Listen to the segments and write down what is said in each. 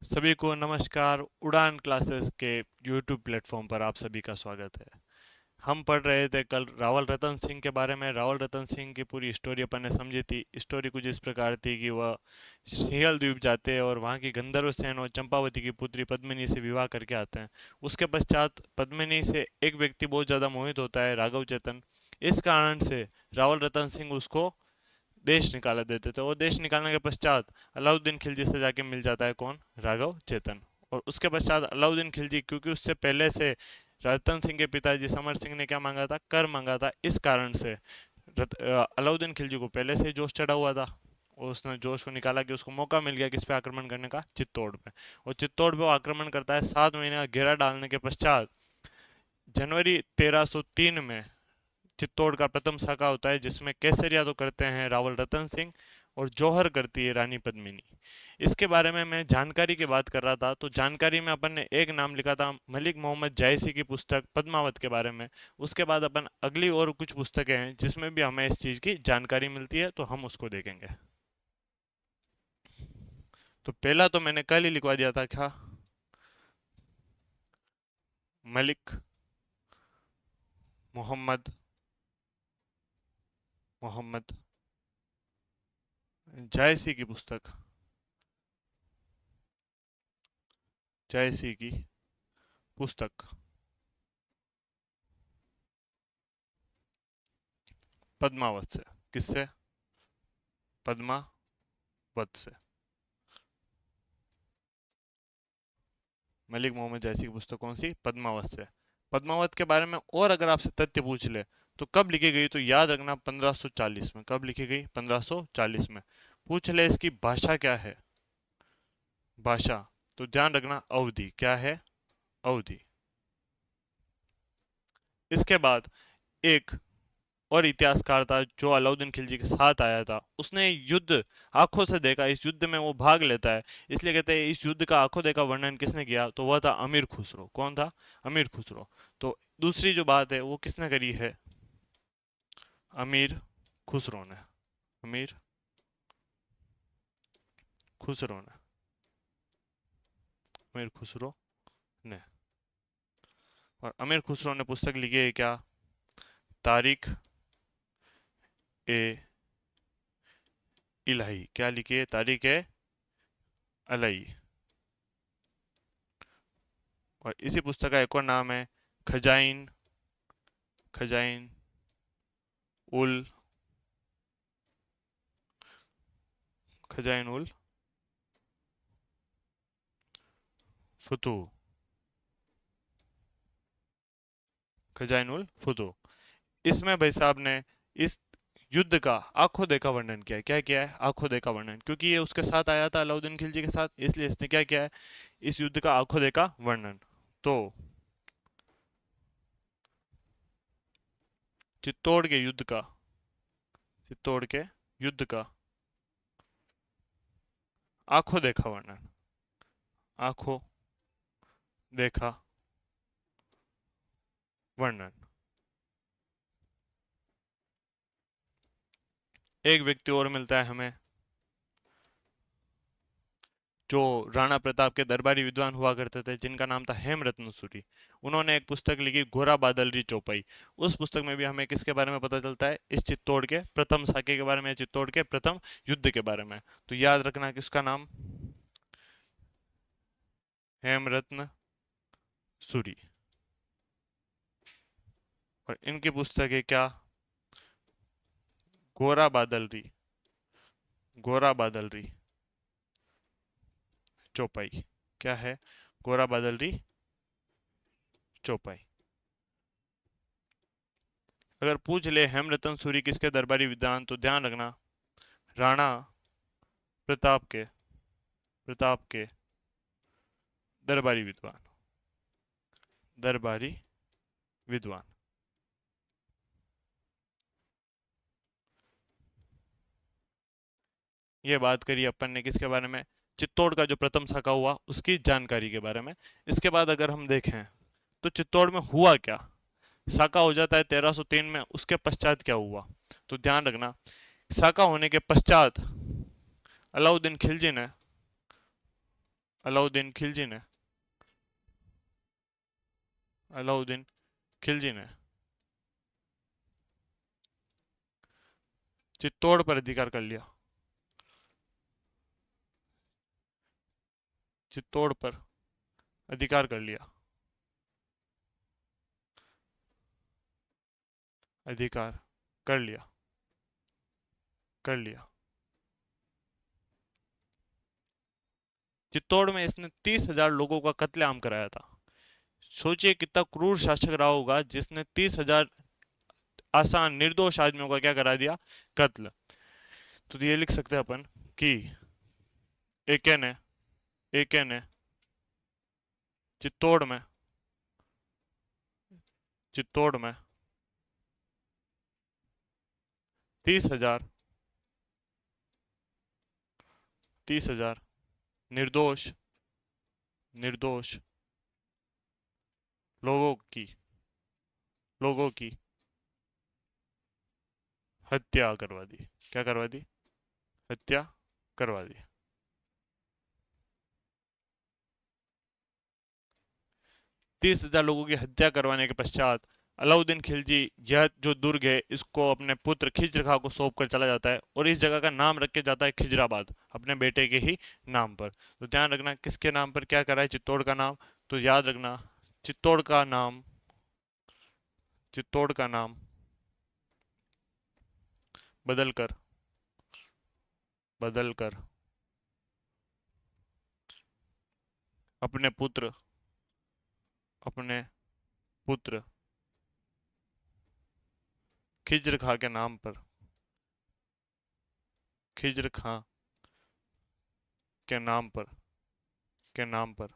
सभी को नमस्कार। उड़ान क्लासेस के यूट्यूब प्लेटफॉर्म पर आप सभी का स्वागत है। हम पढ़ रहे थे कल रावल रतन सिंह के बारे में। रावल रतन सिंह की पूरी स्टोरी अपन ने समझी थी। स्टोरी कुछ इस प्रकार थी कि वह सिंहल द्वीप जाते हैं और वहाँ की गंधर्व सेन और चंपावती की पुत्री पद्मिनी से विवाह करके आते हैं। उसके पश्चात पद्मिनी से एक व्यक्ति बहुत ज़्यादा मोहित होता है, राघव चेतन। इस कारण से रावल रतन सिंह उसको देश निकाला देते थे और देश निकालने के पश्चात अलाउद्दीन खिलजी से जाके मिल जाता है कौन? राघव चेतन। और उसके पश्चात अलाउद्दीन खिलजी, क्योंकि उससे पहले से रतन सिंह के पिताजी समर सिंह ने क्या मांगा था? कर मांगा था। इस कारण से अलाउद्दीन खिलजी को पहले से ही जोश चढ़ा हुआ था और उसने जोश को निकाला कि उसको मौका मिल गया किस पे आक्रमण करने का? चित्तौड़ पे। और चित्तौड़ पे वो आक्रमण करता है। 7 महीने का घेरा डालने के पश्चात जनवरी 1303 में चित्तौड़ का प्रथम शाखा होता है, जिसमें केसरिया तो करते हैं रावल रतन सिंह और जौहर करती है रानी पद्मिनी। इसके बारे में मैं जानकारी की बात कर रहा था, तो जानकारी में अपन ने एक नाम लिखा था मलिक मोहम्मद जायसी की पुस्तक पद्मावत के बारे में। उसके बाद अपन अगली और कुछ पुस्तकें हैं जिसमें भी हमें इस चीज़ की जानकारी मिलती है, तो हम उसको देखेंगे। तो पहला तो मैंने कल ही लिखवा दिया था, क्या? मलिक मोहम्मद मोहम्मद जायसी की पुस्तक, जायसी की पुस्तक पद्मावत से। किससे? पद्मावत से। मलिक मोहम्मद जैसी की पुस्तक कौन सी? पद्मावत से। पद्मावत के बारे में और अगर आपसे तथ्य पूछ ले तो कब लिखी गई, तो याद रखना 1540 में। कब लिखी गई? 1540 में। पूछ ले इसकी भाषा क्या है? भाषा, तो ध्यान रखना अवधि। क्या है? अवधि। इसके बाद एक और इतिहासकार था जो अलाउद्दीन खिलजी के साथ आया था। उसने युद्ध आंखों से देखा, इस युद्ध में वो भाग लेता है। इसलिए कहते हैं इस युद्ध का आंखों देखा वर्णन किसने किया? तो वह था अमीर खुसरो। कौन था? अमीर खुसरो। तो दूसरी जो बात है वो किसने करी है? अमीर खुसरो ने। अमीर खुसरो ने। अमीर खुसरो ने। और अमीर खुसरो ने पुस्तक लिखी है क्या? तारीख ए इलाही। क्या लिखी है? तारीख ए अलही। और इसी पुस्तक का एक और नाम है खजाइन, खजाइन उल, खजाइन उल फतू, खजाइन उल फतू। इसमें भाई साहब ने इस युद्ध का आंखों देखा वर्णन किया है। क्या किया है? आंखों देखा वर्णन। क्योंकि ये उसके साथ आया था अलाउद्दीन खिलजी के साथ, इसलिए इसने क्या किया है? इस युद्ध का आंखों देखा वर्णन। तो चित्तौड़ के युद्ध का, चित्तौड़ के युद्ध का आंखों देखा वर्णन, आंखों देखा वर्णन। एक व्यक्ति और मिलता है हमें जो राणा प्रताप के दरबारी विद्वान हुआ करते थे, जिनका नाम था हेमरत्न सूरी। उन्होंने एक पुस्तक लिखी घोरा बादल री चौपाई। उस पुस्तक में भी हमें किसके बारे में पता चलता है? इस चित्तौड़ के प्रथम साके के बारे में, चित्तौड़ के प्रथम युद्ध के बारे में। तो याद रखना किसका नाम? हेमरत्न सूरी। और इनकी पुस्तक है क्या? घोरा बादल री, घोरा बादल री चौपाई। क्या है? घोरा बादल री चौपाई। अगर पूछ ले हेमरतन सूरी किसके दरबारी विद्वान, तो ध्यान रखना राणा प्रताप के, प्रताप के दरबारी विद्वान, दरबारी विद्वान। ये बात करी अपन ने किसके बारे में? चित्तौड़ का जो प्रथम शाखा हुआ उसकी जानकारी के बारे में। इसके बाद अगर हम देखें तो चित्तौड़ में हुआ क्या? शाखा हो जाता है 1303 में, उसके पश्चात क्या हुआ? तो ध्यान रखना शाखा होने के पश्चात अलाउद्दीन खिलजी ने अलाउद्दीन खिलजी ने अलाउद्दीन खिलजी ने चित्तौड़ पर अधिकार कर लिया। चित्तौड़ पर अधिकार कर लिया। अधिकार कर लिया। कर लिया। चित्तौड़ में इसने 30,000 लोगों का कत्लेआम कराया था। सोचिए कितना क्रूर शासक रहा होगा जिसने 30,000 आसान निर्दोष आदमियों का क्या करा दिया, कत्ल। तो ये लिख सकते हैं अपन कि एके ने एके ने चित्तौड़ में चित्तौड़ में 30,000 30,000 निर्दोष निर्दोष लोगों की लोगों की हत्या करवा दी। क्या करवा दी? हत्या करवा दी। 30,000 लोगों की हत्या करवाने के पश्चात अलाउद्दीन खिलजी यह जो दुर्ग है इसको अपने पुत्र खिज्र खां को सौंप कर चला जाता है और इस जगह का नाम रख के जाता है खिजराबाद, अपने बेटे के ही नाम पर। तो ध्यान रखना किसके नाम पर क्या करा है, चित्तौड़ का नाम। तो याद रखना चित्तौड़ का नाम चित्तौड़ का नाम बदलकर बदलकर अपने पुत्र अपने पुत्र खिज्र खां के नाम पर खिज्र खां के नाम पर के नाम पर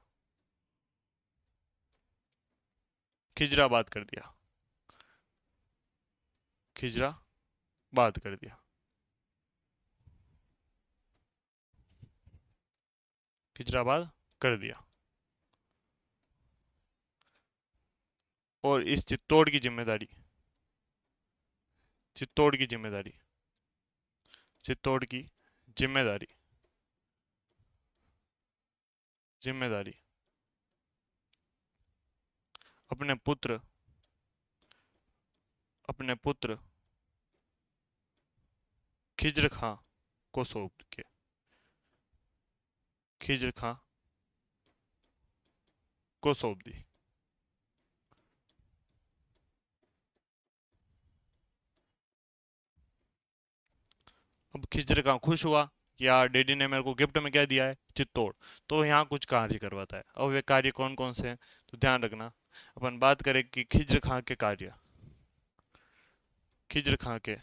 खिजराबाद कर दिया। खिजराबाद कर दिया। खिजराबाद कर दिया। और इस चित्तौड़ की जिम्मेदारी चित्तौड़ की जिम्मेदारी चित्तौड़ की जिम्मेदारी जिम्मेदारी अपने पुत्र खिज्र खां को सौंप के खिज्र खां को सौंप दी। अब खिज्र खां खुश हुआ कि यार डैडी ने मेरे को गिफ्ट में क्या दिया है, चित्तौड़। तो यहाँ कुछ कार्य करवाता है। अब वे कार्य कौन कौन से हैं, तो ध्यान रखना अपन बात करें कि खिज्र खां के कार्य खिज्र खां के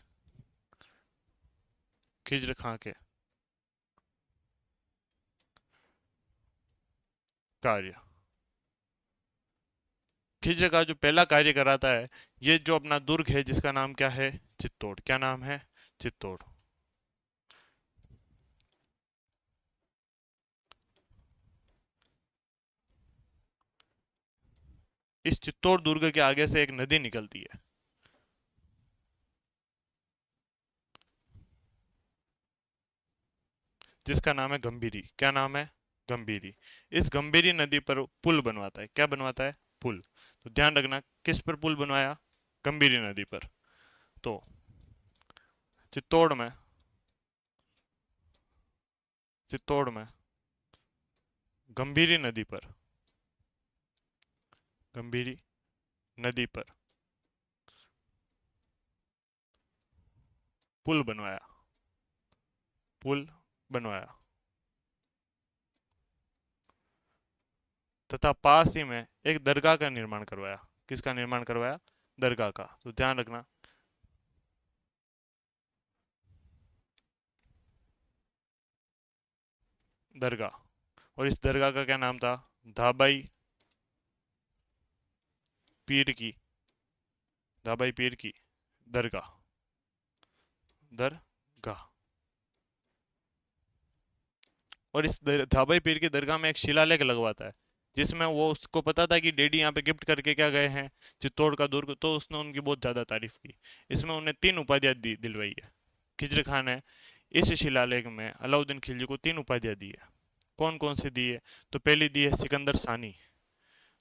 खिज्र खां के कार्य। खिज्र का जो पहला कार्य कराता है, ये जो अपना दुर्ग है जिसका नाम क्या है, चित्तौड़। क्या नाम है, चित्तौड़। इस चित्तौड़ दुर्ग के आगे से एक नदी निकलती है, जिसका नाम है गंभीरी। क्या नाम है, गंभीरी। इस गंभीरी नदी पर पुल बनवाता है। क्या बनवाता है, पुल। तो ध्यान रखना किस पर पुल बनवाया, गंभीरी नदी पर। तो चित्तौड़ में चित्तौड़ में गंभीरी नदी पर गंभीरी नदी पर पुल बनवाया पुल बनवाया तथा पास ही में एक दरगाह का निर्माण करवाया। किसका निर्माण करवाया, दरगाह का। तो ध्यान रखना दरगाह। और इस दरगाह का क्या नाम था, धाबाई पीर की धाबाई पीर की दरगाह दरगाह। और इस धाबाई पीर की दरगाह में एक शिलालेख लगवाता है, जिसमें वो उसको पता था कि डैडी यहाँ पे गिफ्ट करके क्या गए हैं, चित्तौड़ का दुर्ग। तो उसने उनकी बहुत ज़्यादा तारीफ की। इसमें उन्हें 3 उपाधियाँ दिलवाई है। खिज्र खान ने इस शिलालेख में अलाउद्दीन खिलजी को 3 उपाधियाँ दी है। कौन कौन सी दी है? तो पहली दी है सिकंदर सानी,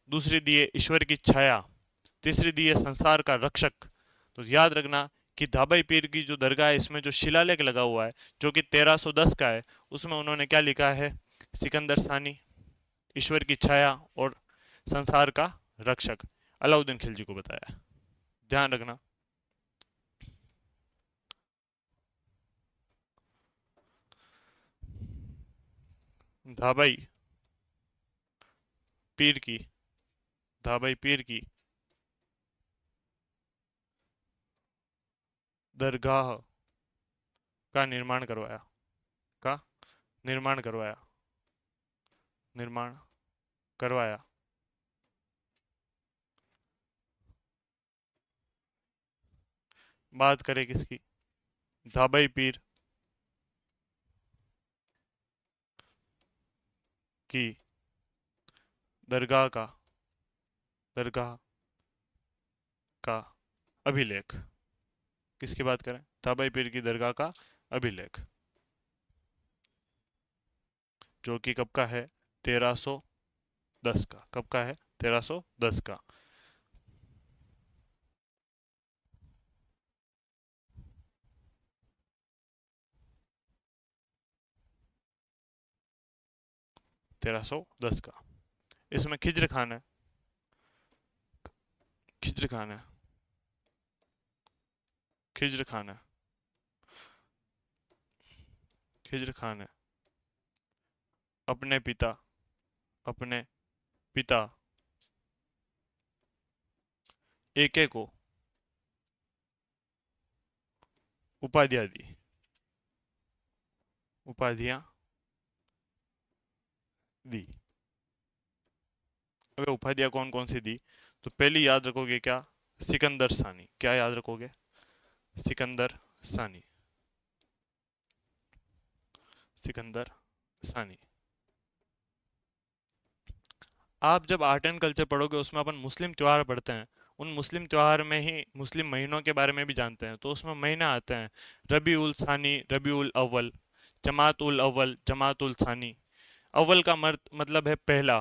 दूसरी दी है ईश्वर की छाया, तीसरी दी है संसार का रक्षक। तो याद रखना कि धाबाई पीर की जो दरगाह है इसमें जो शिलालेख लगा हुआ है जो कि 1310 का है, उसमें उन्होंने क्या लिखा है? सिकंदर सानी, ईश्वर की छाया और संसार का रक्षक अलाउद्दीन खिलजी को बताया। ध्यान रखना। धाबाई पीर की, धाबाई पीर की दरगाह का निर्माण करवाया, का निर्माण करवाया, निर्माण करवाया। बात करें किसकी? धाबाई पीर की दरगाह का, दरगाह का अभिलेख। किसकी बात करें? धाबाई पीर की दरगाह का अभिलेख, जो कि कब का है? 1310 का। कब का है? 1310 का। तेरह सौ दस का। इसमें खिज्र खान है, खिज्र खान है, खिज्र खान है, खिज्र खान है। अपने पिता, अपने पिता एके को उपाधियां दी, उपाधियां दी। अबे उपाधियां कौन कौन सी दी? तो पहली याद रखोगे क्या? सिकंदर सानी। क्या याद रखोगे? सिकंदर सानी, सिकंदर सानी। आप जब आर्ट एंड कल्चर पढ़ोगे उसमें अपन मुस्लिम त्योहार पढ़ते हैं, उन मुस्लिम त्योहार में ही मुस्लिम महीनों के बारे में भी जानते हैं। तो उसमें महीना आते हैं रबी उल सानी, रबी उल अव्वल, जमात उल अव्वल, जमात उल सानी। अव्वल का मतलब है पहला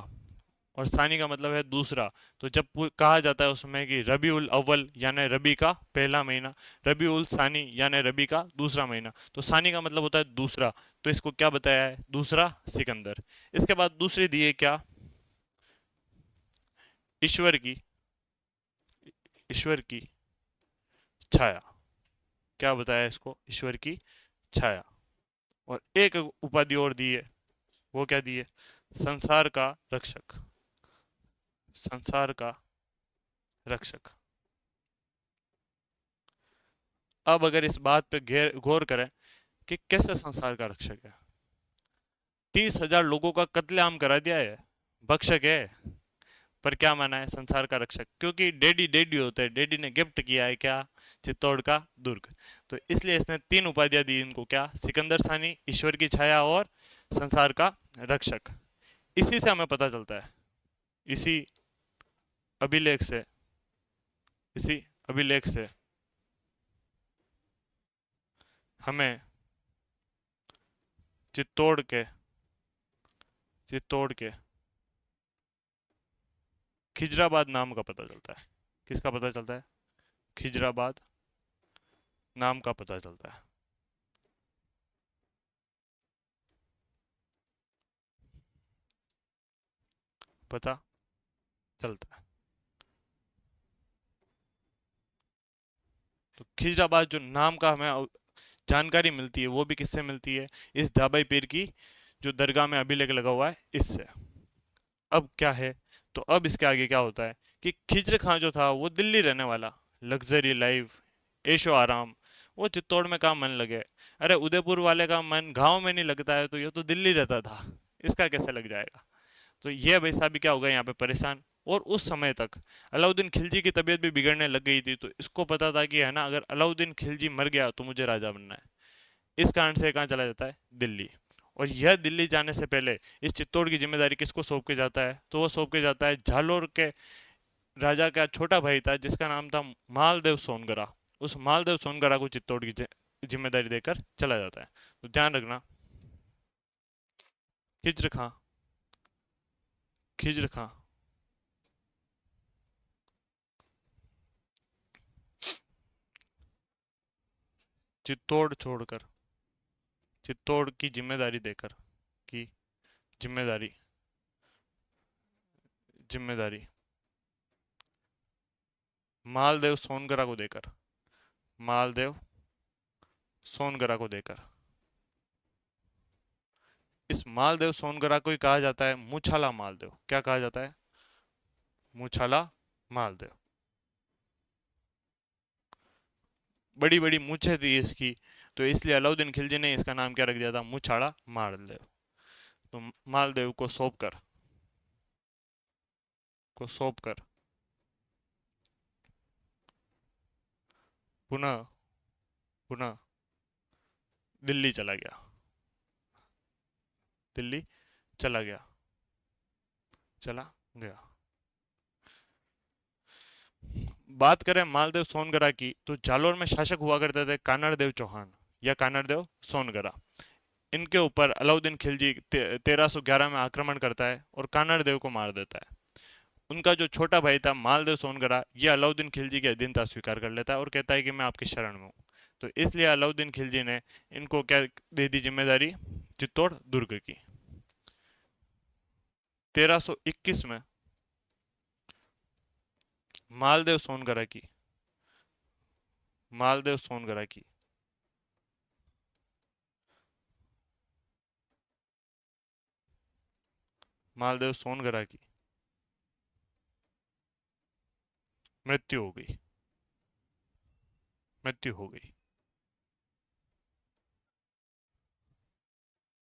और सानी का मतलब है दूसरा। तो जब कहा जाता है उसमें कि रबी उल अव्वल यानी रबी का पहला महीना, रबी उल सानी यानी रबी का दूसरा महीना, तो सानी का मतलब होता है दूसरा। तो इसको क्या बताया है? दूसरा सिकंदर। इसके बाद दूसरी दी है क्या? ईश्वर की, ईश्वर की छाया। क्या बताया इसको? ईश्वर की छाया। और एक उपाधि और दी है, वो क्या दी है? संसार का रक्षक, संसार का रक्षक। अब अगर इस बात पे गौर करें कि कैसे संसार का रक्षक है? 30,000 लोगों का कत्लेआम करा दिया है, भक्षक है, पर क्या माना है? संसार का रक्षक। क्योंकि डैडी डैडी होते हैं, डैडी ने गिफ्ट किया है क्या? चित्तौड़ का दुर्ग। तो इसलिए इसने तीन उपाधियां दी इनको। क्या? सिकंदर सानी, ईश्वर की छाया और संसार का रक्षक। इसी से हमें पता चलता है, इसी अभिलेख से, इसी अभिलेख से हमें चित्तौड़ के, चित्तौड़ के खिजराबाद नाम का पता चलता है। किसका पता चलता है? खिजराबाद नाम का पता चलता है। पता चलता है। तो खिजराबाद जो नाम का हमें जानकारी मिलती है वो भी किससे मिलती है? इस धाबाई पीर की जो दरगाह में अभिलेख लगा हुआ है इससे। अब क्या है? तो अब इसके आगे क्या होता है कि खिज्र खां जो था वो दिल्ली रहने वाला, लग्जरी लाइफ, ऐशो आराम, वो चित्तौड़ में कहाँ मन लगे? अरे उदयपुर वाले का मन गांव में नहीं लगता है तो ये तो दिल्ली रहता था, इसका कैसे लग जाएगा? तो ये भाई साहब क्या होगा यहाँ पे परेशान। और उस समय तक अलाउद्दीन खिलजी की तबीयत भी बिगड़ने लग गई थी, तो इसको पता था कि है ना, अगर अलाउद्दीन खिलजी मर गया तो मुझे राजा बनना है। इस कारण से कहाँ चला जाता है? दिल्ली। और यह दिल्ली जाने से पहले इस चित्तौड़ की जिम्मेदारी किसको सौंप के जाता है? तो वो सौंप के जाता है झालोर के राजा का छोटा भाई था जिसका नाम था मालदेव सोनगरा। उस मालदेव सोनगरा को चित्तौड़ की जिम्मेदारी देकर चला जाता है। तो ध्यान रखना। खिज्र खां, खिज्र खां, चित्तौड़ छोड़कर, चित्तौड़ की जिम्मेदारी देकर, की जिम्मेदारी, जिम्मेदारी, मालदेव सोनगरा को देकर, मालदेव सोनगरा को देकर। इस मालदेव सोनगरा को ही कहा जाता है मुछाला मालदेव। क्या कहा जाता है? मुछाला मालदेव। बड़ी बड़ी मूछें थी इसकी, तो इसलिए अलाउद्दीन खिलजी ने इसका नाम क्या रख दिया था? मुछाला मालदेव। तो मालदेव को सौंप कर पुनः पुनः दिल्ली चला गया, दिल्ली चला गया, चला गया। बात करें मालदेव सोनगरा की, तो जालोर में शासक हुआ करते थे कानड़देव चौहान या कानड़देव सोनगरा। इनके ऊपर अलाउद्दीन खिलजी 1311 में आक्रमण करता है और कानड़देव को मार देता है। उनका जो छोटा भाई था मालदेव सोनगरा, ये अलाउद्दीन खिलजी की अधीनता स्वीकार कर लेता है और कहता है कि मैं आपकी शरण में हूँ। तो इसलिए अलाउद्दीन खिलजी ने इनको क्या दे दी जिम्मेदारी? चित्तौड़ दुर्ग की। 1321 में मालदेव सोनगरा की, मालदेव सोनगरा की मालदेव सोनगरा की मृत्यु हो गई, मृत्यु हो गई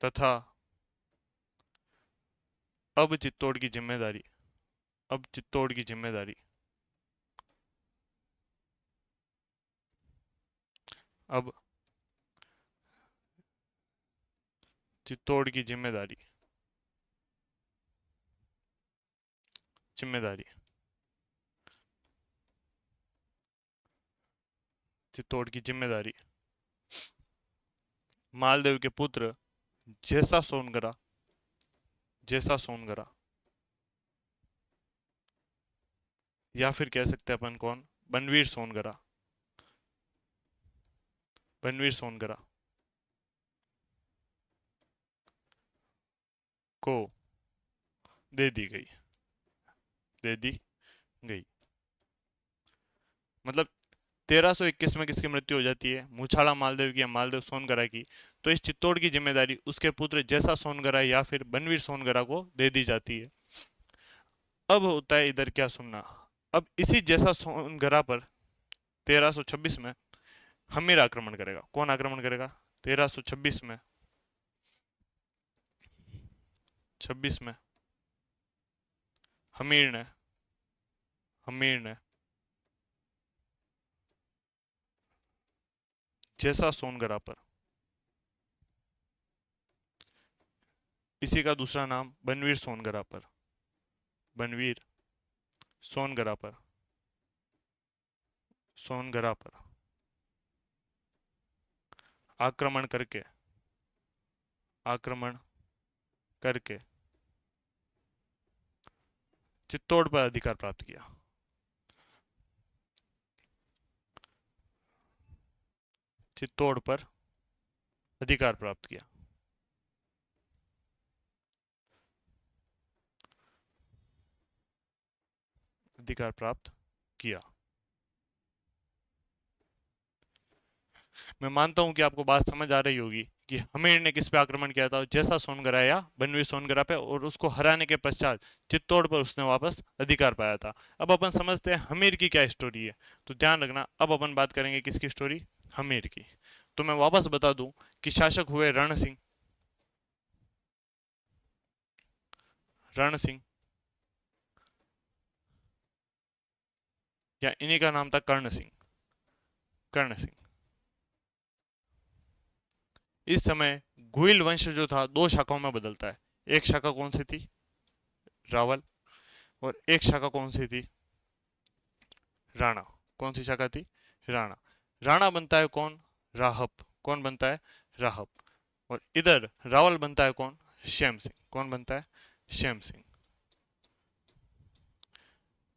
तथा अब चित्तौड़ की जिम्मेदारी, अब चित्तौड़ की जिम्मेदारी, अब चित्तौड़ की जिम्मेदारी, जिम्मेदारी, चित्तौड़ की जिम्मेदारी मालदेव के पुत्र जैसा सोनगरा, जैसा सोनगरा, या फिर कह सकते हैं अपन कौन? बनवीर सोनगरा, बनवीर सोनगरा को दे दी गई, दे दी गई। मतलब 1321 में किसकी मृत्यु हो जाती है? मुछाला मालदेव की या मालदेव सोनगरा की। तो इस चित्तौड़ की जिम्मेदारी उसके पुत्र जैसा सोनगरा या फिर बनवीर सोनगरा को दे दी जाती है। अब होता है इधर क्या सुनना। अब इसी जैसा सोनगरा पर 1326 में हमीर आक्रमण करेगा। कौन आक्रमण करेगा? 1326 में, 26 में हमीर ने, हमीर ने जैसा सोनगरा पर, इसी का दूसरा नाम बनवीर सोनगरा पर, बनवीर सोनगरा पर, सोनगरा पर आक्रमण करके, आक्रमण करके चित्तौड़ पर अधिकार प्राप्त किया। चित्तौड़ पर अधिकार प्राप्त किया। अधिकार प्राप्त किया। मैं मानता हूं कि आपको बात समझ आ रही होगी कि हमीर ने किस पे आक्रमण किया था? जैसा सोनगरा या बनवीर सोनगरा पे, और उसको हराने के पश्चात चित्तौड़ पर उसने वापस अधिकार पाया था। अब अपन समझते हैं हमीर की क्या स्टोरी है। तो ध्यान रखना, अब अपन बात करेंगे किसकी स्टोरी? हमीर की। तो मैं वापस बता दूं कि शासक हुए रण सिंह, रण सिंह, या इन्हीं का नाम था कर्ण सिंह, कर्ण सिंह। इस समय गुइल वंश जो था दो शाखाओं में बदलता है। एक शाखा कौन सी थी? रावल। और एक शाखा कौन सी थी? राणा। कौन सी शाखा थी? राणा। राणा बनता है कौन? राहप। कौन बनता है? राहप। और इधर रावल बनता है कौन? श्याम सिंह। कौन बनता है? श्याम सिंह।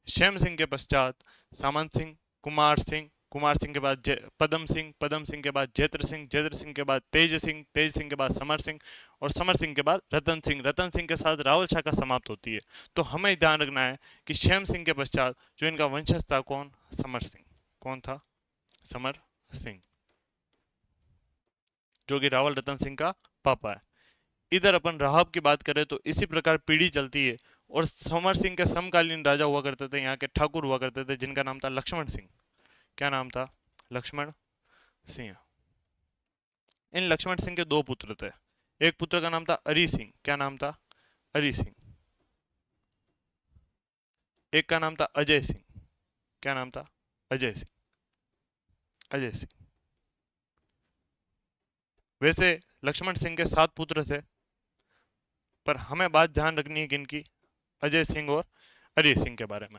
श्याम सिंह के पश्चात सामंत सिंह, कुमार सिंह, कुमार सिंह के बाद पदम सिंह, पदम सिंह के बाद जयद्र सिंह, जयद्र सिंह के बाद तेज सिंह, तेज सिंह के बाद समर सिंह, और समर सिंह के बाद रतन सिंह, रतन सिंह के साथ रावल शाखा समाप्त होती है। तो हमें ध्यान रखना है कि श्याम सिंह के पश्चात जो इनका वंशज था कौन? समर सिंह। कौन था? समर सिंह, जो कि रावल रतन सिंह का पापा है। इधर अपन राहब की बात करें तो इसी प्रकार पीढ़ी चलती है। और समर सिंह के समकालीन राजा हुआ करते थे, यहाँ के ठाकुर हुआ करते थे, जिनका नाम था लक्ष्मण सिंह। क्या नाम था? लक्ष्मण सिंह। इन लक्ष्मण सिंह के दो पुत्र थे। एक पुत्र का नाम था अरी सिंह। क्या नाम था? अरी सिंह। एक का नाम था अजय सिंह। क्या नाम था? अजय सिंह। अजय सिंह। वैसे लक्ष्मण सिंह के 7 पुत्र थे, पर हमें बात ध्यान रखनी है किनकी? अजय सिंह और अरी सिंह के बारे में।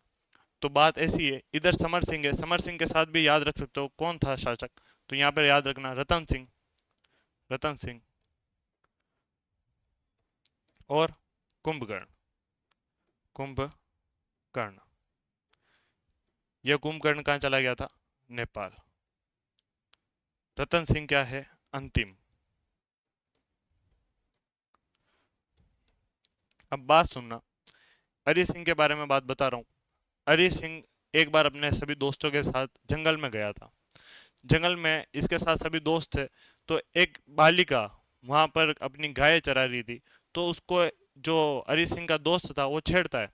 तो बात ऐसी है, इधर समर सिंह है, समर सिंह के साथ भी याद रख सकते हो कौन था शासक। तो यहाँ पर याद रखना रतन सिंह, रतन सिंह और कुंभकर्ण, कुंभकर्ण। यह कुंभकर्ण कहाँ चला गया था? नेपाल। रतन सिंह क्या है? अंतिम। अब बात सुनना, अरी सिंह के बारे में बात बता रहा हूँ। अरी सिंह एक बार अपने सभी दोस्तों के साथ जंगल में गया था। जंगल में इसके साथ सभी दोस्त थे। तो एक बालिका वहां पर अपनी गाय चरा रही थी। तो उसको जो अरी सिंह का दोस्त था वो छेड़ता है।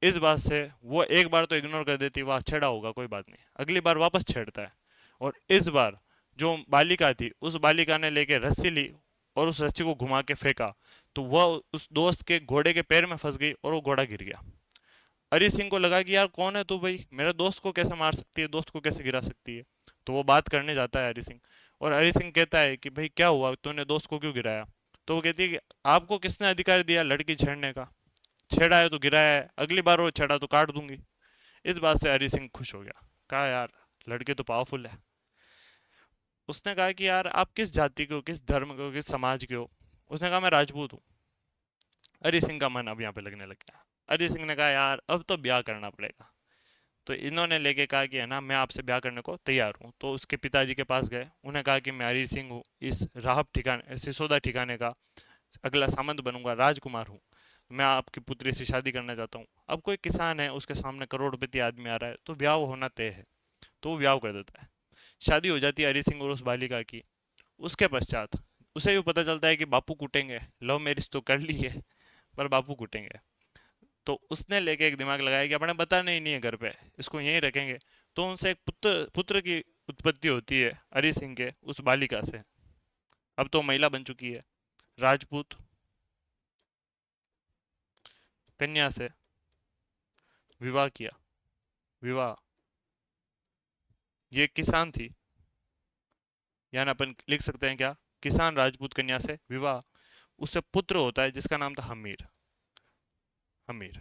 इस बात से वो एक बार तो इग्नोर कर देती, वाह छेड़ा होगा कोई बात नहीं, अगली बार वापस छेड़ता है। और इस बार जो बालिका थी उस बालिका ने लेके रस्सी ली और उस रस्सी को घुमा के फेंका। तो वह उस दोस्त के घोड़े के पैर में फंस गई और वो घोड़ा गिर गया। अरी सिंह को लगा कि यार कौन है तू भाई, मेरे दोस्त को कैसे मार सकती है, दोस्त को कैसे गिरा सकती है। तो वो बात करने जाता है हरी सिंह। और हरी सिंह कहता है कि भाई क्या हुआ, तूने दोस्त को क्यों गिराया? तो वो कहती है कि आपको किसने अधिकार दिया लड़की छेड़ने का? छेड़ा है तो गिराया है, अगली बार वो छेड़ा तो काट दूंगी। इस बात से हरी सिंह खुश हो गया, कहा यार लड़के तो पावरफुल है। उसने कहा कि यार आप किस जाति के हो, किस धर्म के हो, किस समाज के हो? उसने कहा मैं राजपूत हूँ। हरी सिंह का मन अब यहाँ पे लगने लग गया। हरी सिंह ने कहा यार अब तो ब्याह करना पड़ेगा। तो इन्होंने लेके कहा कि है ना मैं आपसे ब्याह करने को तैयार हूँ। तो उसके पिताजी के पास गए, उन्हें कहा कि मैं हरी सिंह हूँ, इस राहब ठिकाने सिसोदा ठिकाने का अगला सामंत बनूंगा, राजकुमार हूँ। मैं आपकी पुत्री से शादी करना चाहता हूँ। अब कोई किसान है, उसके सामने करोड़पति आदमी आ रहा है, तो ब्याह होना तय है। तो वो ब्याह कर देता है। शादी हो जाती है हरी सिंह और उस बालिका की। उसके पश्चात उसे भी पता चलता है कि बापू कूटेंगे, लव मैरिज तो कर ली है पर बापू कूटेंगे। तो उसने लेके एक दिमाग लगाया कि अपने बताना ही नहीं है घर पे, इसको यहीं रखेंगे। तो उनसे एक पुत्र पुत्र की उत्पत्ति होती है हरी सिंह के उस बालिका से। अब तो महिला बन चुकी है। राजपूत कन्या से विवाह किया। विवाह, ये किसान थी, यानी अपन लिख सकते हैं क्या? किसान राजपूत कन्या से विवाह। उससे पुत्र होता है जिसका नाम था हमीर। हमीर।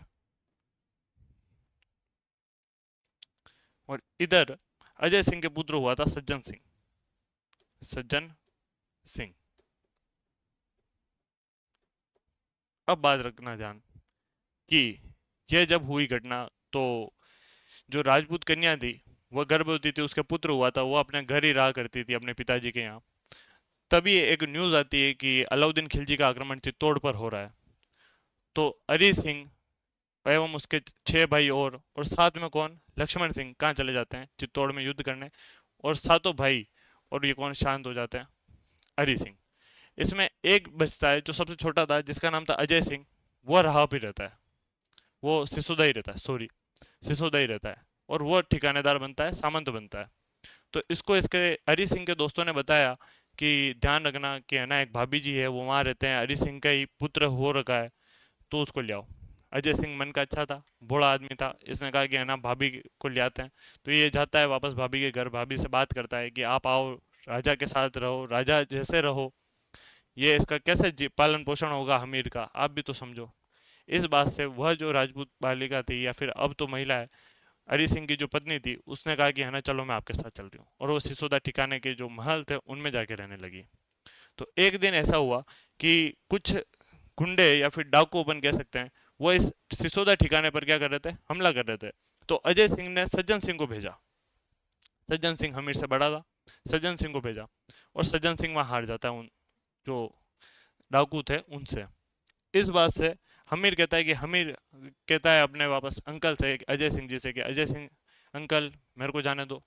और इधर अजय सिंह के पुत्र हुआ था सज्जन सिंह। सज्जन सिंह। अब बात रखना ध्यान कि यह जब हुई घटना, तो जो राजपूत कन्या थी वह गर्भवती थी, उसके पुत्र हुआ था, वो अपने घर ही रहा करती थी अपने पिताजी के यहाँ। तभी एक न्यूज आती है कि अलाउद्दीन खिलजी का आक्रमण चित्तौड़ पर हो रहा है। तो हरि सिंह एवं उसके 6 भाई और साथ में कौन? लक्ष्मण सिंह कहाँ चले जाते हैं? चित्तौड़ में युद्ध करने। और सातों भाई और ये कौन शांत हो जाते हैं? हरि सिंह। इसमें एक बचता है जो सबसे छोटा था, जिसका नाम था अजय सिंह। वह रहा भी रहता है, वो सिसोदा ही रहता है, सॉरी, सिसोदा ही रहता है। और वो ठिकानेदार बनता है, सामंत बनता है। तो इसको इसके हरी सिंह के दोस्तों ने बताया कि ध्यान रखना कि है ना एक भाभी जी है, वो वहाँ रहते हैं, हरी सिंह का ही पुत्र हो रखा है, तो उसको ले आओ। अजय सिंह मन का अच्छा था, बूढ़ा आदमी था, इसने कहा कि है ना भाभी को ले आते हैं। तो ये जाता है वापस भाभी के घर, भाभी से बात करता है कि आप आओ, राजा के साथ रहो, राजा जैसे रहो, ये इसका कैसे पालन पोषण होगा हमीर का, आप भी तो समझो। इस बात से वह जो राजपूत बालिका थी, या फिर अब तो महिला है, हरी सिंह की जो पत्नी थी, उसने कहा कि है ना चलो मैं आपके साथ चल रही हूँ, और वो सिसोदा ठिकाने के जो महल थे उनमें जाके रहने लगी। तो एक दिन ऐसा हुआ कि कुछ गुंडे या फिर डाकू अपन कह सकते हैं, वो इस सिसोदा ठिकाने पर क्या कर रहे थे, हमला कर रहे थे। तो अजय सिंह ने सज्जन सिंह को भेजा। सज्जन सिंह हमीर से बड़ा था, सज्जन सिंह को भेजा, और सज्जन सिंह वहां हार जाता है उन जो डाकू थे उनसे। इस बात से हमीर कहता है कि हमीर कहता है अपने वापस अंकल से, अजय सिंह जी से, कि अजय सिंह अंकल मेरे को जाने दो।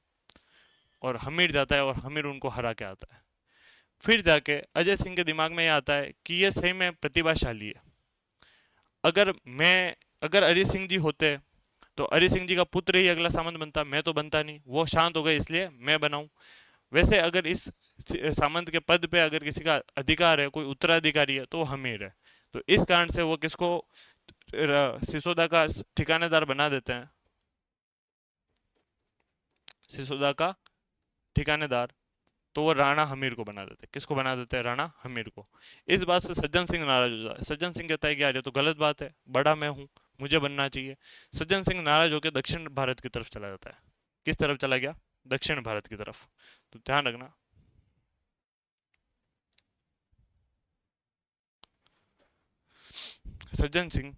और हमीर जाता है और हमीर उनको हरा के आता है। फिर जाके अजय सिंह के दिमाग में ये आता है कि ये सही में प्रतिभाशाली है। अगर मैं अगर अरिजीत सिंह जी होते तो अरिजीत सिंह जी का पुत्र ही अगला सामंत बनता, मैं तो बनता नहीं, वो शांत हो गए इसलिए मैं बनाऊं। वैसे अगर इस सामंत के पद पे अगर किसी का अधिकार है, कोई उत्तराधिकारी है, तो वो हमीर है। तो इस कारण से वो किसको सिसोदा का ठिकानेदार बना देते हैं, सिसोदा का ठिकानेदार। तो वो राणा हमीर को बना देते हैं। किसको बना देते हैं? राणा हमीर को। इस बात से सज्जन सिंह नाराज हो जाता है। सज्जन सिंह कहता है कि यार ये तो गलत बात है, बड़ा मैं हूँ, मुझे बनना चाहिए। सज्जन सिंह नाराज होकर दक्षिण भारत की तरफ चला जाता है। किस तरफ चला गया? दक्षिण भारत की तरफ। तो ध्यान रखना, सज्जन सिंह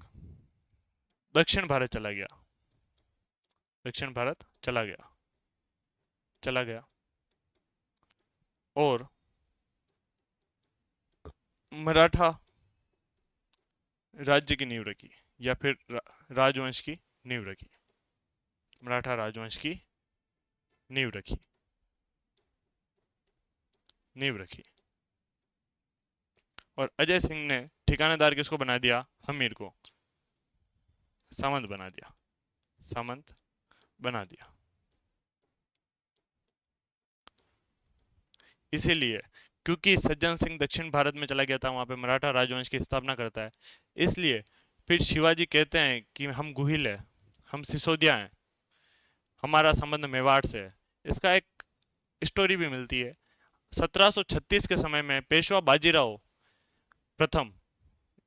दक्षिण भारत चला गया, दक्षिण भारत चला गया, चला गया, और मराठा राज्य की नींव रखी, या फिर राजवंश की नींव रखी। मराठा राजवंश की नींव रखी, नींव रखी। और अजय सिंह ने ठिकानेदार किसको बना दिया? हमीर को सामंत बना दिया, सामंत बना दिया। इसीलिए, क्योंकि सज्जन सिंह दक्षिण भारत में चला गया था, वहां पे मराठा राजवंश की स्थापना करता है, इसलिए फिर शिवाजी कहते हैं कि हम गुहिल है, हम सिसोदिया हैं, हमारा संबंध मेवाड़ से है। इसका एक स्टोरी भी मिलती है। 1736 के समय में पेशवा बाजीराव प्रथम,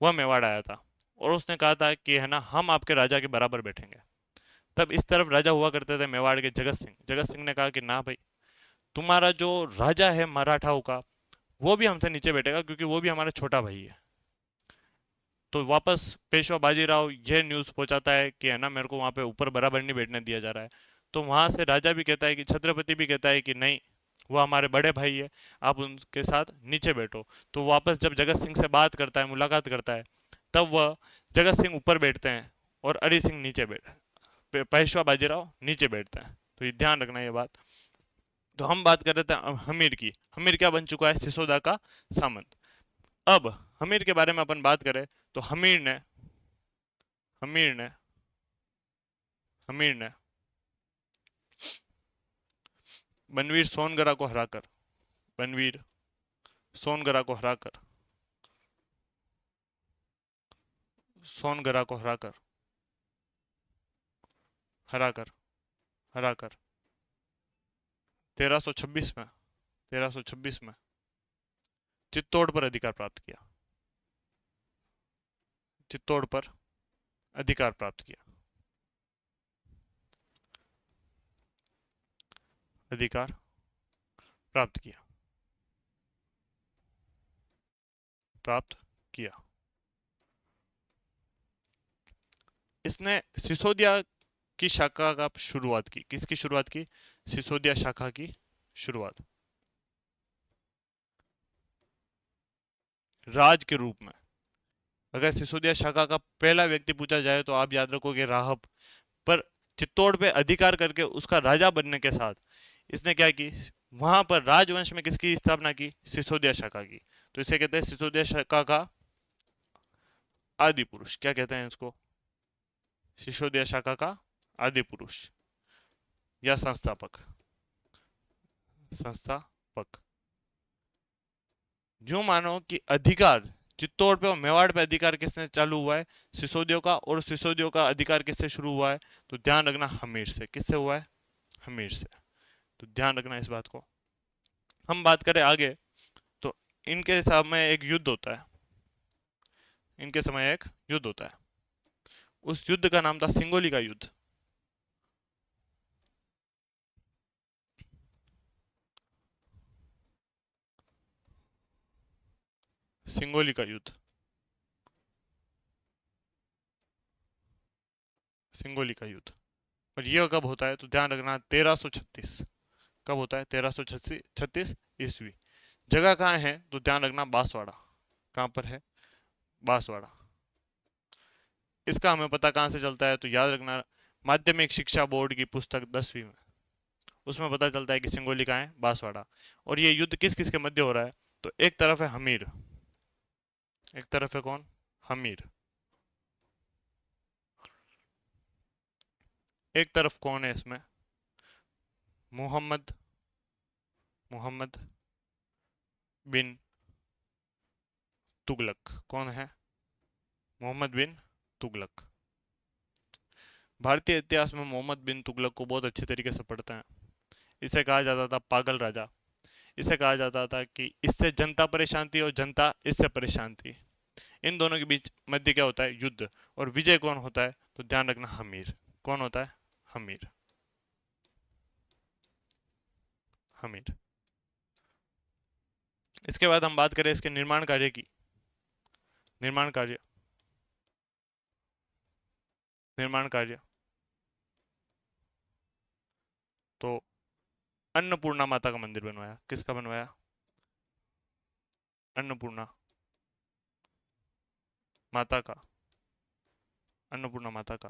वह मेवाड़ आया था, और उसने कहा था कि है ना, हम आपके राजा के बराबर बैठेंगे। तब इस तरफ राजा हुआ करते थे मेवाड़ के जगत सिंह। जगत सिंह ने कहा कि ना भाई, तुम्हारा जो राजा है मराठाओं का, वो भी हमसे नीचे बैठेगा, क्योंकि वो भी हमारा छोटा भाई है। तो वापस पेशवा बाजीराव यह न्यूज़ पहुंचाता है कि है ना, मेरे को वहां पे ऊपर बराबर नहीं बैठने दिया जा रहा है। तो वहां से राजा भी कहता है कि छत्रपति भी कहता है कि नहीं, वो हमारे बड़े भाई है, आप उनके साथ नीचे बैठो। तो वापस जब जगत सिंह से बात करता है, मुलाकात करता है, तब वह जगत सिंह ऊपर बैठते हैं और अरि सिंह नीचे पेशवा बाजीराव नीचे बैठते हैं। तो ये ध्यान रखना ये बात। तो हम बात कर रहे थे हमीर की। हमीर क्या बन चुका है? सिसोदा का सामंत। अब हमीर के बारे में अपन बात करें, तो हमीर ने हमीर ने बनवीर सोनगरा को हराकर, बनवीर सोनगरा को हराकर, सोनगरा को हराकर, हराकर हराकर 1326 में, 1326 में चित्तौड़ पर अधिकार प्राप्त किया, चित्तौड़ पर अधिकार प्राप्त किया, अधिकार प्राप्त किया, प्राप्त किया। इसने सिसोदिया की शाखा का शुरुआत की। किसकी शुरुआत की? सिसोदिया शाखा की शुरुआत, राज के रूप में। अगर सिसोदिया शाखा का पहला व्यक्ति पूछा जाए तो आप याद रखोगे राहब। पर चित्तौड़ पे अधिकार करके उसका राजा बनने के साथ इसने क्या की, वहां पर राजवंश में किसकी स्थापना की? सिसोदिया शाखा की। तो इसे कहते हैं सिसोदिया शाखा का आदि पुरुष। क्या कहते हैं इसको? सिसोदिया शाखा का आदि पुरुष या संस्थापक, संस्थापक। जो मानो कि अधिकार चित्तौड़ पे और मेवाड़ पे अधिकार किसने चालू हुआ है? सिसोदियों का। और सिसोदियों का अधिकार किससे शुरू हुआ है? तो ध्यान रखना, हमीर से। किससे हुआ है? हमीर से। तो ध्यान रखना इस बात को। हम बात करें आगे, तो इनके समय एक युद्ध होता है, इनके समय एक युद्ध होता है। उस युद्ध का नाम था सिंगोली का युद्ध। सिंगोली का युद्ध। सिंगोली का युद्ध। और यह कब होता है तो ध्यान रखना 1336। कब होता है 1336 ईस्वी। जगह कहाँ है तो ध्यान रखना बांसवाड़ा। कहाँ पर है बांसवाड़ा। इसका हमें पता कहाँ से चलता है तो याद रखना माध्यमिक शिक्षा बोर्ड की पुस्तक 10वीं में, उसमें पता चलता है कि सिंगोली कहाँ है बांसवाड़ा। और ये युद्ध किस किस के मध्य हो रहा है तो एक तरफ है हमीर, एक तरफ है कौन हमीर, एक तरफ कौन है इसमें मोहम्मद, मोहम्मद बिन तुगलक। कौन है मोहम्मद बिन तुगलक। भारतीय इतिहास में मोहम्मद बिन तुगलक को बहुत अच्छी तरीके से पढ़ते हैं। इसे कहा जाता था पागल राजा। इसे कहा जाता था कि इससे जनता परेशान थी और जनता इससे परेशान थी। इन दोनों के बीच मध्य क्या होता है युद्ध। और विजय कौन होता है तो ध्यान रखना हमीर। कौन होता है हमीर, हमीर। इसके बाद हम बात करें इसके निर्माण कार्य की। निर्माण कार्य, निर्माण कार्य तो अन्नपूर्णा माता का मंदिर बनवाया। किसका बनवाया अन्नपूर्णा माता का, अन्नपूर्णा माता का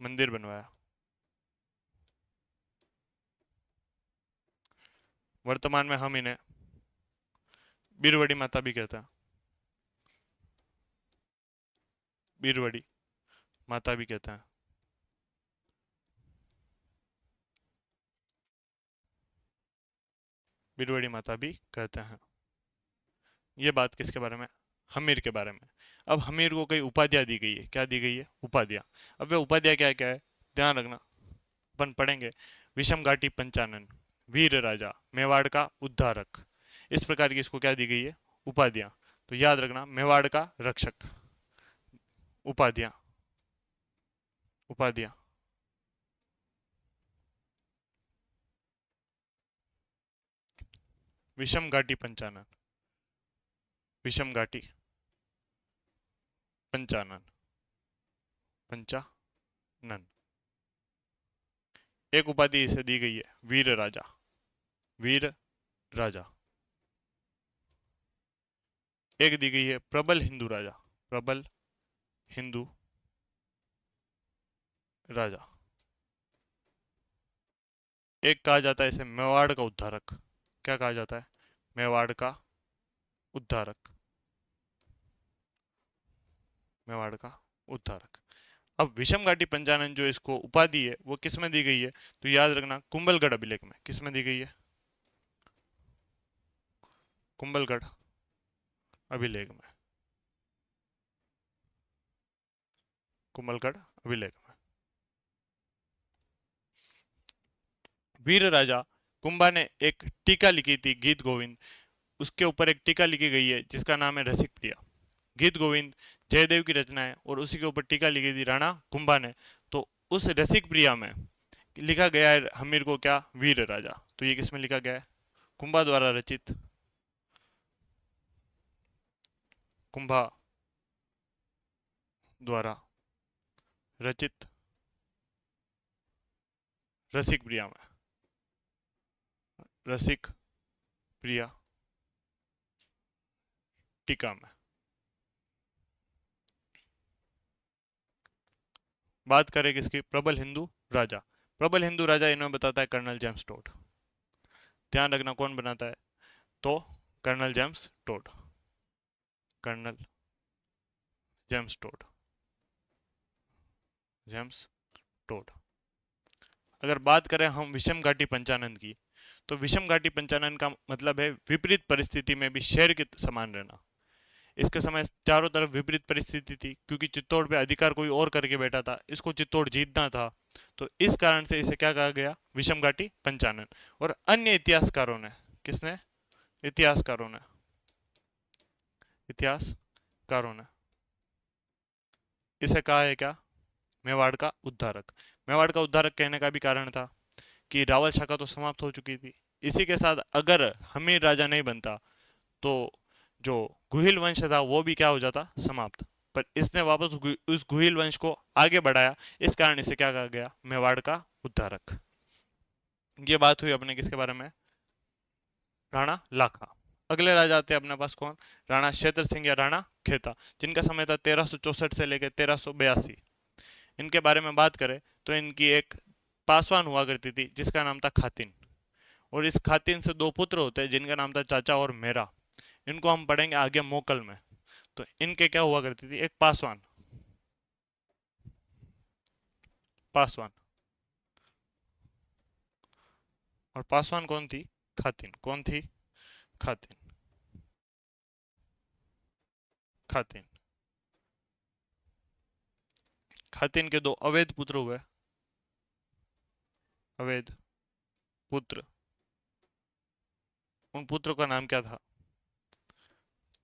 मंदिर बनवाया। वर्तमान में हम इन्हें बीरवड़ी माता भी कहते हैं, बीरवड़ी माता भी कहते हैं। बीरवड़ी माता भी कहते हैं। ये बात किसके बारे में हमीर के बारे में। अब हमीर को कई उपाधियां दी गई है। क्या दी गई है उपाधियां। अब वे उपाधियां क्या क्या है ध्यान रखना अपन पढ़ेंगे। विषम घाटी पंचानन, वीर राजा, मेवाड़ का उद्धारक। इस प्रकार की इसको क्या दी गई है उपाधियां। तो याद रखना मेवाड़ का रक्षक। उपाधियां, उपाधियां विषम घाटी पंचानन, विषम घाटी पंचानन, पंचानन। एक उपाधि इसे दी गई है वीर राजा, वीर राजा। एक दी गई है प्रबल हिंदू राजा, प्रबल हिंदू राजा। एक कहा जाता है इसे मेवाड़ का उद्धारक। क्या कहा जाता है मेवाड़ का उद्धारक, मेवाड़ का उद्धारक। अब विषम घाटी पंचानन जो इसको उपाधि है वो किस में दी गई है तो याद रखना कुंभलगढ़ अभिलेख में। किस में दी गई है कुंभलगढ़ अभिलेख में, कुंभलगढ़ अभिलेख में। वीर राजा कुंभा ने एक टीका लिखी थी गीत गोविंद। उसके ऊपर एक टीका लिखी गई है जिसका नाम है रसिक प्रिया। गीत गोविंद जयदेव की रचना है और उसी के ऊपर टीका लिखी थी राणा कुंभा ने। तो उस रसिक प्रिया में लिखा गया है हमीर को क्या वीर राजा। तो ये किसमें लिखा गया है कुंभा द्वारा रचित, कुंभा द्वारा रचित रसिक प्रिया में, रसिक प्रिया टीका में। बात करें किसकी प्रबल हिंदू राजा। प्रबल हिंदू राजा इन्हें बताता है कर्नल जेम्स टोड। ध्यान रखना कौन बनाता है तो colonel James Tod, colonel James Tod, James Tod. अगर बात करें हम विषम घाटी पंचानन की तो विषम घाटी पंचानन का मतलब है विपरीत परिस्थिति में भी शेर के समान रहना। इसके समय चारों तरफ विपरीत परिस्थिति थी क्योंकि चित्तौड़ पे अधिकार कोई और करके बैठा था, इसको चित्तौड़ जीतना था। तो इस कारण से इसे क्या कहा गया विषम घाटी पंचानन। और अन्य इतिहासकारों ने, किसने इतिहासकारों ने, इतिहासकारों ने इसे कहा है क्या मेवाड़ का उद्धारक। मेवाड़ का उद्धारक कहने का भी कारण था कि रावल शाखा तो समाप्त हो चुकी थी। इसी के साथ अगर हमीर राजा नहीं बनता तो जो गुहिल वंश था वो भी क्या हो जाता समाप्त। पर इसने वापस उस गुहिल वंश को आगे बढ़ाया। इस कारण इसे क्या कहा गया, मेवाड़ का उद्धारक। ये बात हुई अपने किसके बारे में, राणा लाखा। अगले राजा आते हैं अपने पास कौन, राणा क्षेत्र सिंह या राणा खेता, जिनका समय था 1364 से लेकर 1382। इनके बारे में बात करें तो इनकी एक पासवान हुआ करती थी जिसका नाम था खातिन, और इस खातिन से दो पुत्र होते हैं जिनका नाम था चाचा और मेरा। इनको हम पढ़ेंगे आगे मोकल में। तो इनके क्या हुआ करती थी, एक पासवान, पासवान, और पासवान कौन थी, खातिन। कौन थी, खातिन, खातिन। खातिन के दो अवैध पुत्र हुए, अवैध पुत्र। उन पुत्रों का नाम क्या था,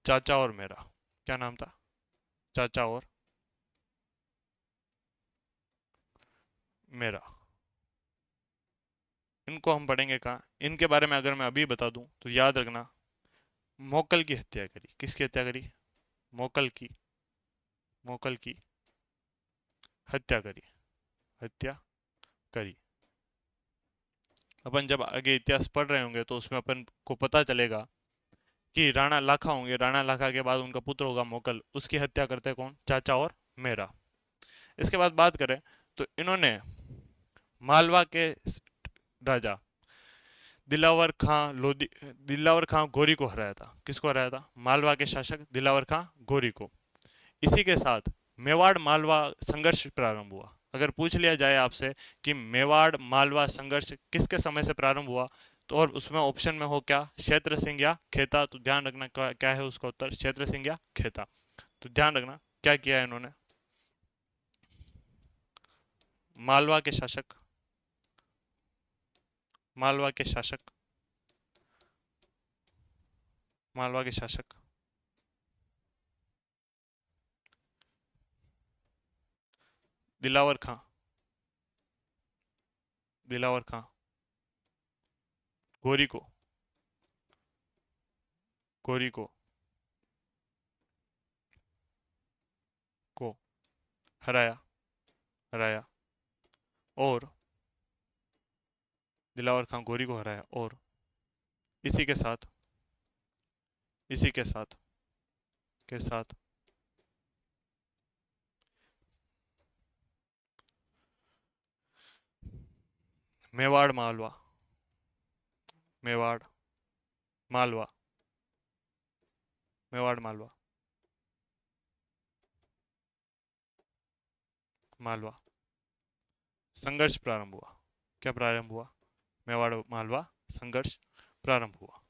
चाचा और मेरा। क्या नाम था, चाचा और मेरा। इनको हम पढ़ेंगे कहाँ, इनके बारे में अगर मैं अभी बता दूं तो याद रखना, मोकल की हत्या करी। किसकी हत्या करी, मोकल की, मोकल की हत्या करी, हत्या करी। अपन जब आगे इतिहास पढ़ रहे होंगे तो उसमें अपन को पता चलेगा कि राणा लाखा होंगे, राणा लाखा के बाद उनका पुत्र होगा मोकल, उसकी हत्या करते कौन, चाचा और मेरा। इसके बाद बात करें तो इन्होंने मालवा के राजा दिलावर खां लोधी, दिलावर खां गोरी को हराया था। किसको हराया था, मालवा के शासक दिलावर खां गोरी को। इसी के साथ मेवाड़ मालवा संघर्ष प्रारंभ हुआ। अगर पूछ लिया जाए आपसे कि मेवाड़ मालवा संघर्ष किसके समय से प्रारंभ हुआ, तो और उसमें ऑप्शन में हो क्या, क्षेत्र सिंह या खेता, तो ध्यान रखना क्या है उसका उत्तर, क्षेत्र सिंह या खेता। तो ध्यान रखना क्या किया है इन्होंने, मालवा के शासक, मालवा के शासक, मालवा के शासक दिलावर खां, दिलावर खां गोरी को, गोरी को हराया, हराया, और दिलावर खां गोरी को हराया, और इसी के साथ, इसी के साथ, के साथ मेवाड़ मालवा, मेवाड़ मालवा, मेवाड़ मालवा, मालवा संघर्ष प्रारंभ हुआ। क्या प्रारंभ हुआ, मेवाड़ मालवा संघर्ष प्रारंभ हुआ,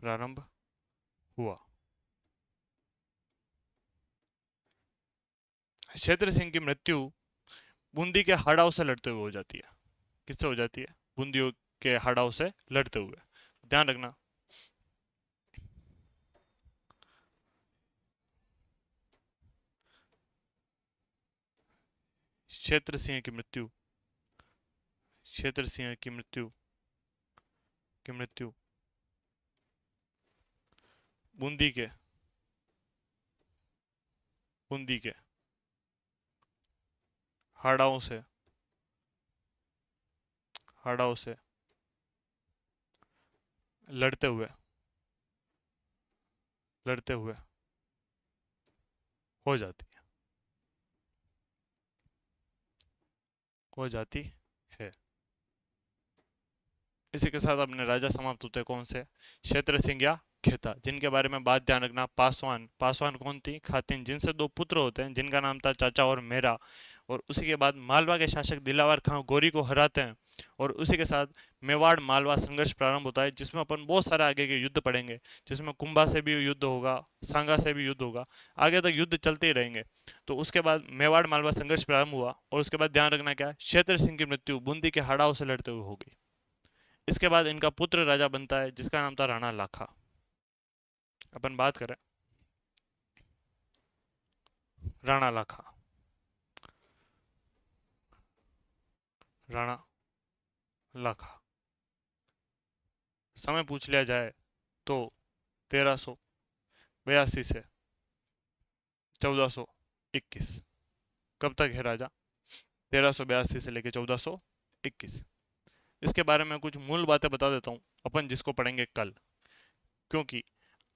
प्रारंभ हुआ। क्षेत्र सिंह की मृत्यु बूंदी के हाड़ाओं से लड़ते हुए हो जाती है। किससे हो जाती है, बूंदियों के हाड़ाओं से लड़ते हुए। ध्यान रखना, क्षेत्र सिंह की मृत्यु, क्षेत्र सिंह की मृत्यु, की मृत्यु बूंदी के, बूंदी के हाड़ाओं से, हाड़ाओं से लड़ते हुए, लड़ते हुए हो जाती है, हो जाती है। इसी के साथ अपने राजा समाप्त होते हैं कौन से, क्षेत्र सिंह या खेता, जिनके बारे में बात ध्यान रखना, पासवान, पासवान कौन थी, खातिन, जिनसे दो पुत्र होते हैं जिनका नाम था चाचा और मेरा। और उसी के बाद मालवा के शासक दिलावर खां गोरी को हराते हैं, और उसी के साथ मेवाड़ मालवा संघर्ष प्रारंभ होता है, जिसमें अपन बहुत सारे आगे के युद्ध पढ़ेंगे, जिसमें कुंभा से भी युद्ध होगा, सांगा से भी युद्ध होगा, आगे तक युद्ध चलते ही रहेंगे। तो उसके बाद मेवाड़ मालवा संघर्ष प्रारंभ हुआ, और उसके बाद ध्यान रखना क्या, क्षेत्र सिंह की मृत्यु बूंदी के हाड़ाओं से लड़ते हुए हो गई। इसके बाद इनका पुत्र राजा बनता है जिसका नाम था राणा लाखा। अपन बात करें राणा लाखा, राणा लाखा। समय पूछ लिया जाए तो 1382 से 1421। कब तक है राजा? 1382 से लेकर 1421। इसके बारे में कुछ मूल बातें बता देता हूँ अपन, जिसको पढ़ेंगे कल, क्योंकि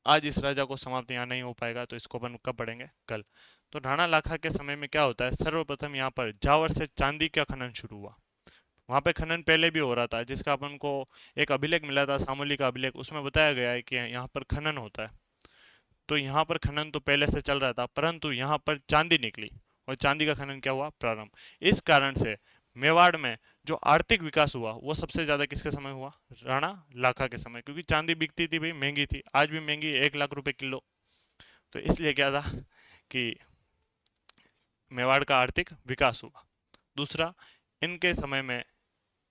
आज इस राजा को समाप्त यहाँ नहीं हो पाएगा, तो इसको अपन कब पढ़ेंगे? कल। तो राणा लाखा के समय में क्या होता है, सर्वप्रथम यहाँ पर जावर से चांदी का खनन शुरू हुआ। वहाँ पे खनन पहले भी हो रहा था, जिसका अपन को एक अभिलेख मिला था, सामूली का अभिलेख, उसमें बताया गया है कि यहाँ पर खनन होता है। तो यहाँ पर खनन तो पहले से चल रहा था, परंतु यहाँ पर चांदी निकली और चांदी का खनन क्या हुआ? प्रारंभ। इस कारण से मेवाड़ में जो आर्थिक विकास हुआ वो सबसे ज्यादा किसके समय हुआ? राणा लाखा के समय, क्योंकि चांदी बिकती थी भाई, महंगी थी, आज भी महंगी, 1 लाख रुपए किलो। तो इसलिए क्या था कि मेवाड़ का आर्थिक विकास हुआ। दूसरा, इनके समय में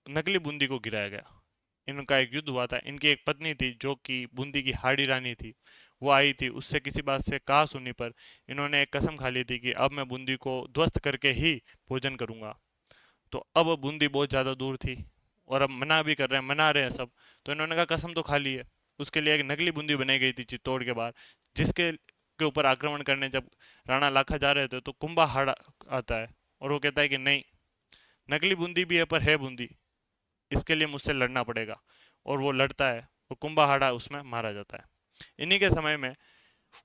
नकली बूंदी को गिराया गया। इनका एक युद्ध हुआ था, इनकी एक पत्नी थी जो कि बूंदी की हाड़ी रानी थी, वो आई थी, उससे किसी बात से कहा सुनी पर इन्होंने एक कसम खा ली थी कि अब मैं बूंदी को ध्वस्त करके ही भोजन करूंगा। तो अब बूंदी बहुत ज़्यादा दूर थी और अब मना भी कर रहे हैं, मना रहे हैं सब, तो इन्होंने कहा कसम तो खा ली है। उसके लिए एक नकली बूंदी बनाई गई थी चित्तौड़ के बाहर, जिसके के ऊपर आक्रमण करने जब राणा लाखा जा रहे थे तो कुंभाहाड़ा आता है और वो कहता है कि नहीं, नकली बूंदी भी है पर है बूंदी, इसके लिए मुझसे लड़ना पड़ेगा। और वो लड़ता है और कुंभाहाड़ा उसमें मारा जाता है। इन्हीं के समय में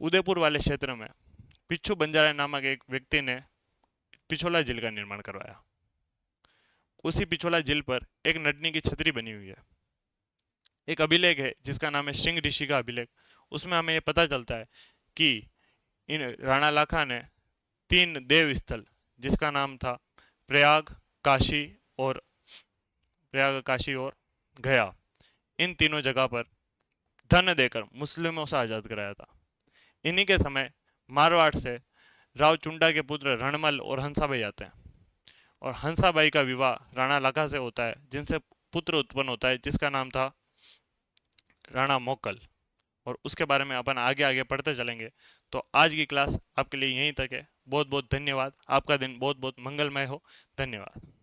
उदयपुर वाले क्षेत्र में पिच्छू बंजारा नामक एक व्यक्ति ने पिछोला झील का निर्माण करवाया। उसी पिछोला झील पर एक नटनी की छतरी बनी हुई है। एक अभिलेख है जिसका नाम है सिंह ऋषि का अभिलेख। उसमें हमें यह पता चलता है कि इन राणा लाखा ने 3 देव स्थल, जिसका नाम था प्रयाग, काशी और गया, इन तीनों जगह पर धन देकर मुस्लिमों से आज़ाद कराया था। इन्हीं के समय मारवाड़ से राव चुंडा के पुत्र रणमल और हंसाबाई आते हैं और हंसाबाई का विवाह राणा लाखा से होता है, जिनसे पुत्र उत्पन्न होता है जिसका नाम था राणा मोकल। और उसके बारे में अपन आगे आगे पढ़ते चलेंगे। तो आज की क्लास आपके लिए यहीं तक है। बहुत बहुत धन्यवाद। आपका दिन बहुत बहुत मंगलमय हो। धन्यवाद।